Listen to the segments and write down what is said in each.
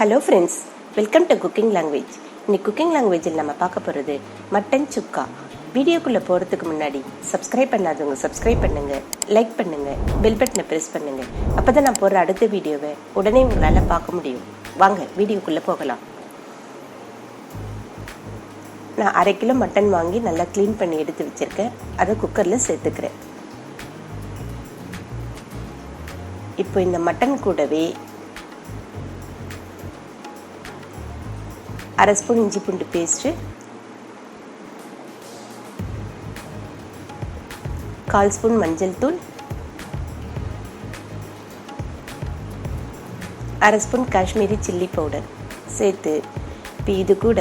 Hello friends, welcome to cooking language. இன்னைக்கு cooking லாங்குவேஜில் நம்ம பார்க்க போகிறது மட்டன் சுக்கா. வீடியோக்குள்ளே போகிறதுக்கு முன்னாடி சப்ஸ்கிரைப் பண்ணாதவங்க சப்ஸ்கிரைப் பண்ணுங்கள், லைக் பண்ணுங்கள், பெல் பட்டனை ப்ரெஸ் பண்ணுங்கள். அப்போ தான் நான் போடுற அடுத்த வீடியோவை உடனே உங்களால் பார்க்க முடியும். வாங்க வீடியோக்குள்ளே போகலாம். நான் 1/2 கிலோ மட்டன் வாங்கி நல்லா க்ளீன் பண்ணி எடுத்து வச்சுருக்கேன். அதை குக்கரில் சேர்த்துக்கிறேன். இப்போ இந்த மட்டன் கூடவே 1/2 ஸ்பூன் இஞ்சி பூண்டு பேஸ்ட்டு, 1/4 ஸ்பூன் மஞ்சள் தூள், 1/2 ஸ்பூன் காஷ்மீரி சில்லி பவுடர் சேர்த்து இப்போ இது கூட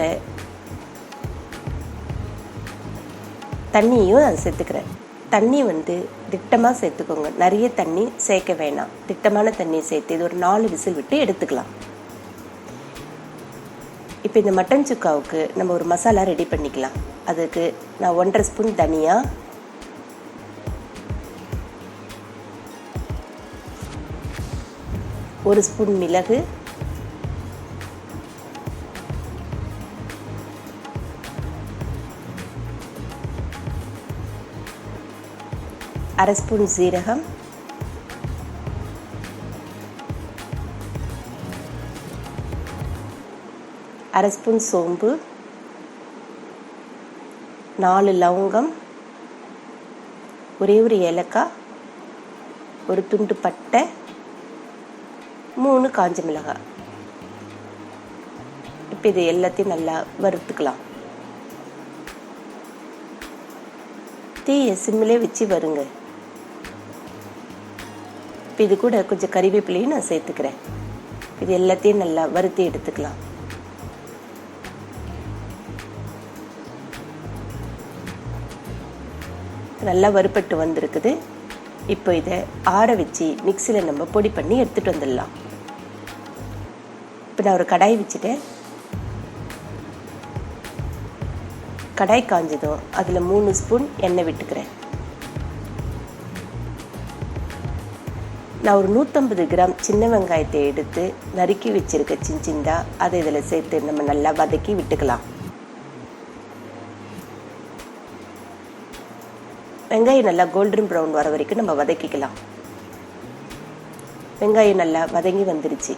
தண்ணியும் நான் சேர்த்துக்கிறேன். தண்ணி திட்டமாக சேர்த்துக்கோங்க, நிறைய தண்ணி சேர்க்க வேணாம். திட்டமான தண்ணி சேர்த்து இது ஒரு 4 விசில் விட்டு எடுத்துக்கலாம். இப்போ இந்த மட்டன் சுக்காவுக்கு நம்ம ஒரு மசாலா ரெடி பண்ணிக்கலாம். அதுக்கு நான் 1/2 ஸ்பூன் தனியா, 1 ஸ்பூன் மிளகு, 1/2 ஸ்பூன் சீரகம், 1/2 ஸ்பூன் சோம்பு, 4 லவங்கம், ஒரே ஒரு ஏலக்காய், ஒரு துண்டு பட்டை, 3 காஞ்ச மிளகாய். இப்போ இது எல்லாத்தையும் நல்லா வறுத்துக்கலாம். தீயை சிம்மிலே வச்சு வருங்க. இப்போ இது கூட கொஞ்சம் கறிவேப்பிலையும் நான் சேர்த்துக்கிறேன். இது எல்லாத்தையும் நல்லா வறுத்து எடுத்துக்கலாம். நல்லா வறுபட்டு வந்திருக்குது. இப்போ இதை ஆற வச்சு மிக்சியில் நம்ம பொடி பண்ணி எடுத்துகிட்டு வந்துடலாம். இப்போ நான் ஒரு கடாய் வச்சுட்டேன். கடாய் காஞ்சதும் அதில் 3 ஸ்பூன் எண்ணெய் விட்டுக்கிறேன். நான் ஒரு 150 கிராம் சின்ன வெங்காயத்தை எடுத்து நறுக்கி வச்சிருக்க சின்சிண்டா அதை இதில் சேர்த்து நம்ம நல்லா வதக்கி விட்டுக்கலாம். வெங்காயம் நல்லா கோல்டன் ப்ரௌன் வர வரைக்கும் நம்ம வதக்கிக்கலாம். வெங்காயம் நல்லா வதங்கி வந்துருச்சு.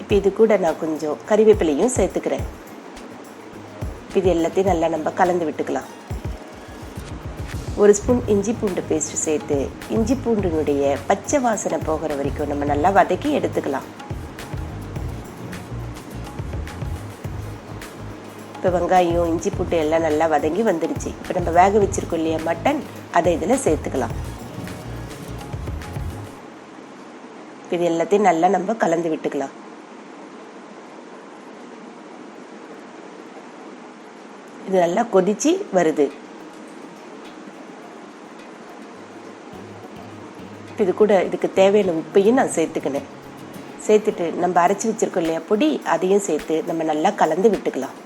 இப்போ இது கூட நான் கொஞ்சம் கறிவேப்பிலையும் சேர்த்துக்கிறேன். இது எல்லாத்தையும் நல்லா நம்ம கலந்து விட்டுக்கலாம். 1 ஸ்பூன் இஞ்சி பூண்டு பேஸ்ட் சேர்த்து இஞ்சி பூண்டினுடைய பச்சை வாசனை போகிற வரைக்கும் நம்ம நல்லா வதக்கி எடுத்துக்கலாம். இப்போ வெங்காயம் இஞ்சி பூண்டு எல்லாம் நல்லா வதங்கி வந்துடுச்சு. இப்போ நம்ம வேக வச்சிருக்கோம் இல்லையா மட்டன், அதை இதில் சேர்த்துக்கலாம். இது எல்லாத்தையும் நல்லா நம்ம கலந்து விட்டுக்கலாம். இது நல்லா கொதிச்சு வருது. இது கூட இதுக்கு தேவையான உப்பையும் நான் சேர்த்துக்கினேன். சேர்த்துட்டு நம்ம அரைச்சி வச்சிருக்கோம் இல்லையா பொடி, அதையும் சேர்த்து நம்ம நல்லா கலந்து விட்டுக்கலாம்.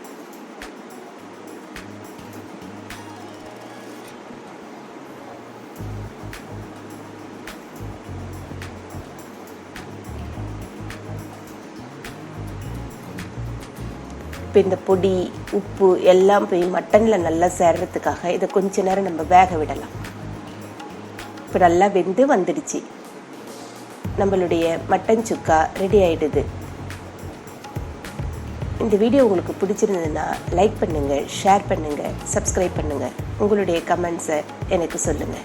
இப்போ இந்த பொடி உப்பு எல்லாம் போய் மட்டனில் நல்லா சேர்றதுக்காக இதை கொஞ்ச நேரம் நம்ம வேக விடலாம். இப்போ நல்லா வெந்து வந்துடுச்சு. நம்மளுடைய மட்டன் சுக்கா ரெடி ஆகிடுது. இந்த வீடியோ உங்களுக்கு பிடிச்சிருந்ததுன்னா லைக் பண்ணுங்கள், ஷேர் பண்ணுங்கள், சப்ஸ்கிரைப் பண்ணுங்கள். உங்களுடைய கமெண்ட்ஸை எனக்கு சொல்லுங்கள்.